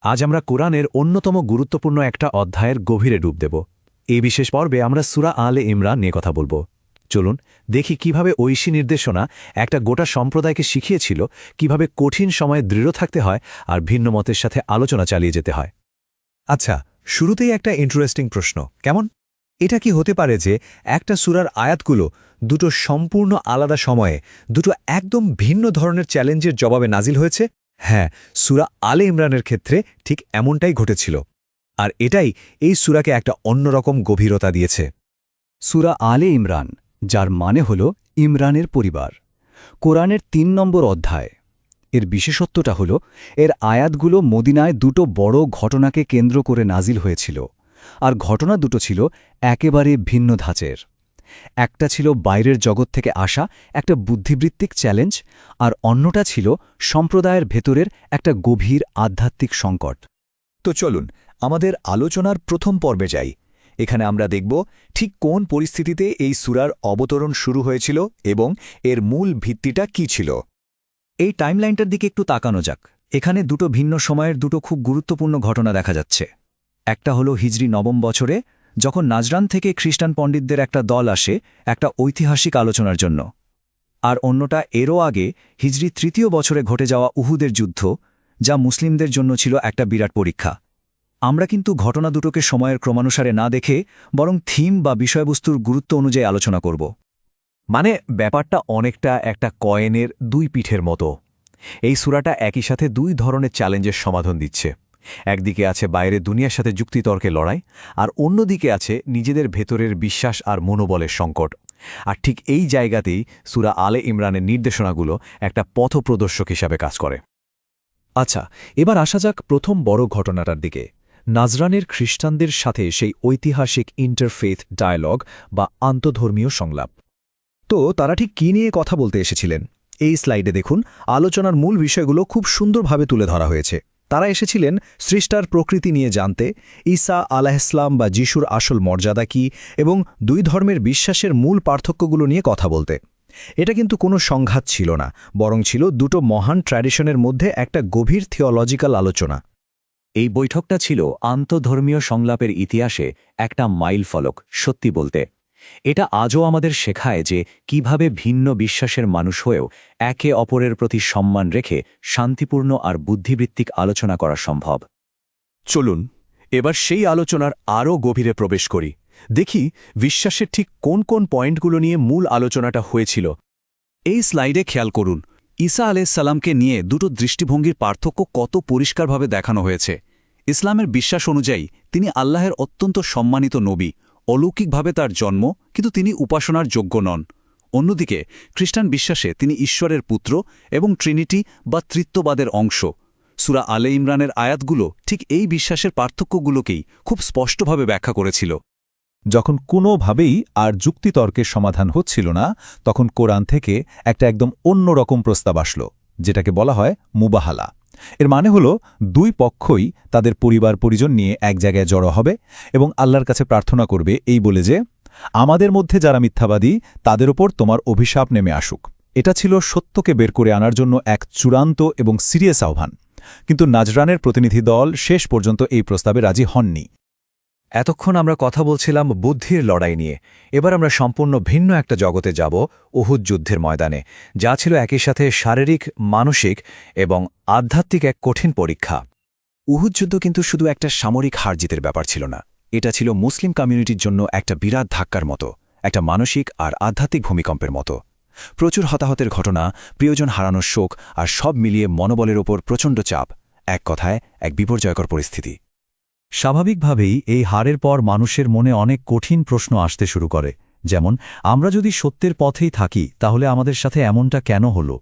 আজ আমরা কোরআনের অন্যতম গুরুত্বপূর্ণ একটা অধ্যায়ের গভীরে ডুব দেব। এই বিশেষ পর্বে আমরা সূরা আলে ইমরান নিয়ে কথা বলবো। চলুন দেখি কিভাবে ঐশী নির্দেশনা একটা গোটা সম্প্রদায়কে শিখিয়েছিল কিভাবে কঠিন সময়ে দৃঢ় থাকতে হয় আর ভিন্ন মতের সাথে আলোচনা চালিয়ে যেতে হয়। আচ্ছা, শুরুতেই একটা ইন্টারেস্টিং প্রশ্ন, কেমন? এটা কি হতে পারে যে একটা সূরার আয়াতগুলো দুটো সম্পূর্ণ আলাদা সময়ে দুটো একদম ভিন্ন ধরনের চ্যালেঞ্জের জবাবে নাজিল হয়েছে? হ্যাঁ, সূরা আলে ইমরানের ক্ষেত্রে ঠিক এমনটাই ঘটেছিল। আর এটাই এই সূরাকে একটা অন্যরকম গভীরতা দিয়েছে। সূরা আলে ইমরান, যার মানে হল ইমরানের পরিবার, কোরআনের ৩ নম্বর অধ্যায়। এর বিশেষত্বটা হল এর আয়াতগুলো মদিনায় দুটো বড় ঘটনাকে কেন্দ্র করে নাজিল হয়েছিল, আর ঘটনা দুটো ছিল একেবারে ভিন্ন ধাঁচের। একটা ছিল বাইরের জগৎ থেকে আসা একটা বুদ্ধিবৃত্তিক চ্যালেঞ্জ, আর অন্যটা ছিল সম্প্রদায়ের ভেতরের একটা গভীর আধ্যাত্মিক সংকট। তো চলুন আমাদের আলোচনার প্রথম পর্বে যাই। এখানে আমরা দেখব ঠিক কোন পরিস্থিতিতে এই সূরার অবতরণ শুরু হয়েছিল এবং এর মূল ভিত্তিটা কী ছিল। এই টাইমলাইনটার দিকে একটু তাকানো যাক। এখানে দুটো ভিন্ন সময়ের দুটো খুব গুরুত্বপূর্ণ ঘটনা দেখা যাচ্ছে। একটা হলো হিজরি ৯ম বছরে, যখন নাজরান থেকে খ্রিস্টান পণ্ডিতদের একটা দল আসে একটা ঐতিহাসিক আলোচনার জন্য। আর অন্যটা এরও আগে হিজরি ৩য় বছরে ঘটে যাওয়া উহুদের যুদ্ধ, যা মুসলিমদের জন্য ছিল একটা বিরাট পরীক্ষা। আমরা কিন্তু ঘটনা দুটোকে সময়ের ক্রমানুসারে না দেখে বরং থিম বা বিষয়বস্তুর গুরুত্ব অনুযায়ী আলোচনা করব। মানে ব্যাপারটা অনেকটা একটা কয়েনের দুই পিঠের মতো। এই সূরাটা একই সাথে দুই ধরনের চ্যালেঞ্জের সমাধান দিচ্ছে। একদিকে আছে বাইরে দুনিয়ার সাথে যুক্তিতর্কে লড়াই, আর অন্যদিকে আছে নিজেদের ভেতরের বিশ্বাস আর মনোবলের সংকট। আর ঠিক এই জায়গাতেই সূরা আলে ইমরানের নির্দেশনাগুলো একটা পথপ্রদর্শক হিসাবে কাজ করে। আচ্ছা, এবার আসা যাক প্রথম বড় ঘটনাটার দিকে, নাজরানের খ্রিস্টানদের সাথে সেই ঐতিহাসিক ইন্টারফেথ ডায়ালগ বা আন্তধর্মীয় সংলাপ। তো তারা ঠিক কী নিয়ে কথা বলতে এসেছিলেন? এই স্লাইডে দেখুন, আলোচনার মূল বিষয়গুলো খুব সুন্দরভাবে তুলে ধরা হয়েছে। তারা এসেছিলেন সৃষ্টার প্রকৃতি নিয়ে জানতে, ঈসা আলাইহিসসালাম বা যিশুর আসল মর্যাদা কী, এবং দুই ধর্মের বিশ্বাসের মূল পার্থক্যগুলো নিয়ে কথা বলতে। এটা কিন্তু কোনো সংঘাত ছিল না, বরং ছিল দুটো মহান ট্র্যাডিশনের মধ্যে একটা গভীর থিওলজিক্যাল আলোচনা। এই বৈঠকটা ছিল আন্তধর্মীয় সংলাপের ইতিহাসে একটা মাইলফলক, সত্যি বলতে। এটা আজও আমাদের শেখায় যে কিভাবে ভিন্ন বিশ্বাসের মানুষ হয়েও একে অপরের প্রতি সম্মান রেখে শান্তিপূর্ণ আর বুদ্ধিবৃত্তিক আলোচনা করা সম্ভব। চলুন এবার সেই আলোচনার আরও গভীরে প্রবেশ করি। দেখি বিশ্বাসের ঠিক কোন কোন পয়েন্টগুলো নিয়ে মূল আলোচনাটা হয়েছিল। এই স্লাইডে খেয়াল করুন, ঈসা আলাইহিসসালামকে নিয়ে দুটো দৃষ্টিভঙ্গির পার্থক্য কত পরিষ্কারভাবে দেখানো হয়েছে। ইসলামের বিশ্বাস অনুযায়ী তিনি আল্লাহের অত্যন্ত সম্মানিত নবী, অলৌকিকভাবে তার জন্ম, কিন্তু তিনি উপাসনার যোগ্য নন। অন্যদিকে খ্রিস্টান বিশ্বাসে তিনি ঈশ্বরের পুত্র এবং ট্রিনিটি বা ত্রিত্ববাদের অংশ। সূরা আলে ইমরানের আয়াতগুলো ঠিক এই বিশ্বাসের পার্থক্যগুলোকেই খুব স্পষ্টভাবে ব্যাখ্যা করেছিল। যখন কোনোভাবেই আর যুক্তিতর্কের সমাধান হচ্ছিল না, তখন কোরআন থেকে একটা একদম অন্যরকম প্রস্তাব আসলো, যেটাকে বলা হয় মুবাহালা। এর মানে হল দুই পক্ষই তাদের পরিবার পরিজন নিয়ে এক জায়গায় জড়ো হবে এবং আল্লাহর কাছে প্রার্থনা করবে এই বলে যে, আমাদের মধ্যে যারা মিথ্যাবাদী তাদের ওপর তোমার অভিশাপ নেমে আসুক। এটা ছিল সত্যকে বের করে আনার জন্য এক চূড়ান্ত এবং সিরিয়াস আহ্বান। কিন্তু নাজরানের প্রতিনিধি দল শেষ পর্যন্ত এই প্রস্তাবে রাজি হননি। এতক্ষণ আমরা কথা বলছিলাম বুদ্ধির লড়াই নিয়ে। এবার আমরা সম্পূর্ণ ভিন্ন একটা জগতে যাব, উহুদ যুদ্ধের ময়দানে, যা ছিল একই সাথে শারীরিক, মানসিক এবং আধ্যাত্মিক এক কঠিন পরীক্ষা। উহুদ যুদ্ধ কিন্তু শুধু একটা সামরিক হারজিতের ব্যাপার ছিল না, এটা ছিল মুসলিম কমিউনিটির জন্য একটা বিরাট ধাক্কার মতো, একটা মানসিক আর আধ্যাত্মিক ভূমিকম্পের মতো। প্রচুর হতাহতের ঘটনা, প্রিয়জন হারানোর শোক, আর সব মিলিয়ে মনোবলের ওপর প্রচণ্ড চাপ, এক কথায় এক বিপর্যয়কর পরিস্থিতি। স্বাভাবিকভাবেই এই হারের পর মানুষের মনে অনেক কঠিন প্রশ্ন আসতে শুরু করে, যেমন আমরা যদি সত্যের পথেই থাকি তাহলে আমাদের সাথে এমনটা কেন হলো?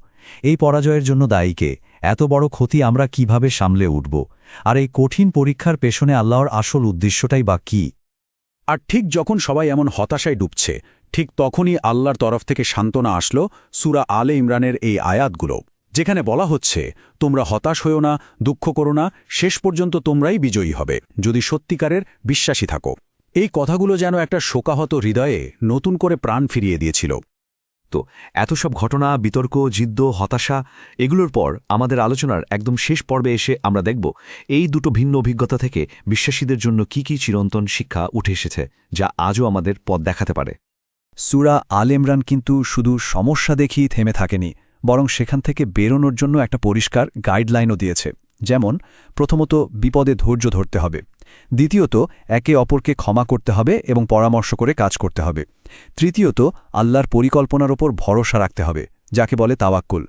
এই পরাজয়ের জন্য দায়ী কে? এত বড় ক্ষতি আমরা কিভাবে সামলে উঠব? আর এই কঠিন পরীক্ষার পেছনে আল্লাহর আসল উদ্দেশ্যটাই বা কী? আর ঠিক যখন সবাই এমন হতাশায় ডুবছে, ঠিক তখনই আল্লাহর তরফ থেকে সান্ত্বনা আসলো সূরা আলে ইমরানের এই আয়াতগুলো, যেখানে বলা হচ্ছে, তোমরা হতাশ হয়েও না, দুঃখ করো না, শেষ পর্যন্ত তোমরাই বিজয়ী হবে যদি সত্যিকারের বিশ্বাসী থাকো। এই কথাগুলো যেন একটা শোকাহত হৃদয়ে নতুন করে প্রাণ ফিরিয়ে দিয়েছিল। তো এত সব ঘটনা, বিতর্ক, জিদ্দ, হতাশা এগুলোর পর আমাদের আলোচনার একদম শেষ পর্বে এসে আমরা দেখব এই দুটো ভিন্ন অভিজ্ঞতা থেকে বিশ্বাসীদের জন্য কি কি চিরন্তন শিক্ষা উঠে এসেছে, যা আজও আমাদের পথ দেখাতে পারে। সূরা আল ইমরান কিন্তু শুধু সমস্যা দেখিয়ে থেমে থাকেনি, বরং সেখান থেকে বেরোনোর জন্য একটা পরিষ্কার গাইডলাইনও দিয়েছে। যেমন, প্রথমত বিপদে ধৈর্য ধরতে হবে, দ্বিতীয়ত একে অপরকে ক্ষমা করতে হবে এবং পরামর্শ করে কাজ করতে হবে, তৃতীয়ত আল্লাহর পরিকল্পনার ওপর ভরসা রাখতে হবে, যাকে বলে তাওয়াক্কুল,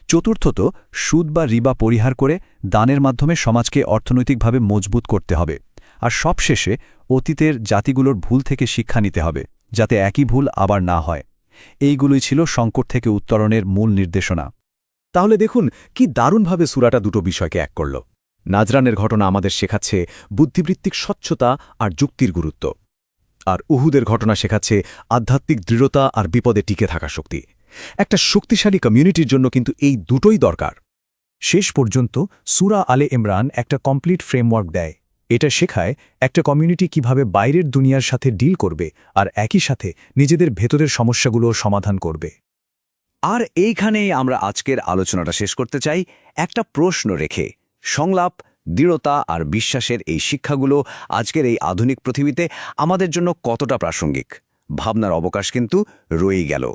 চতুর্থত সুদ বা রিবা পরিহার করে দানের মাধ্যমে সমাজকে অর্থনৈতিকভাবে মজবুত করতে হবে, আর সবশেষে অতীতের জাতিগুলোর ভুল থেকে শিক্ষা নিতে হবে, যাতে একই ভুল আবার না হয়। এইগুলোই ছিল সংকট থেকে উত্তরণের মূল নির্দেশনা। তাহলে দেখুন কি দারুণভাবে সূরাটা দুটো বিষয়কে এক করল। নাজরানের ঘটনা আমাদের শেখাচ্ছে বুদ্ধিবৃত্তিক স্বচ্ছতা আর যুক্তির গুরুত্ব, আর উহুদের ঘটনা শেখাচ্ছে আধ্যাত্মিক দৃঢ়তা আর বিপদে টিকে থাকা শক্তি। একটা শক্তিশালী কমিউনিটির জন্য কিন্তু এই দুটোই দরকার। শেষ পর্যন্ত সূরা আলে ইমরান একটা কমপ্লিট ফ্রেমওয়ার্ক দেয়। এটা শেখায় একটা কমিউনিটি কিভাবে বাইরের দুনিয়ার সাথে ডিল করবে আর একই সাথে নিজেদের ভেতরের সমস্যাগুলো সমাধান করবে। আর এইখানেই আমরা আজকের আলোচনাটা শেষ করতে চাই একটা প্রশ্ন রেখে। সংলাপ, দৃঢ়তা আর বিশ্বাসের এই শিক্ষাগুলো আজকের এই আধুনিক পৃথিবীতে আমাদের জন্য কতটা প্রাসঙ্গিক? ভাবনার অবকাশ কিন্তু রয়েই গেল।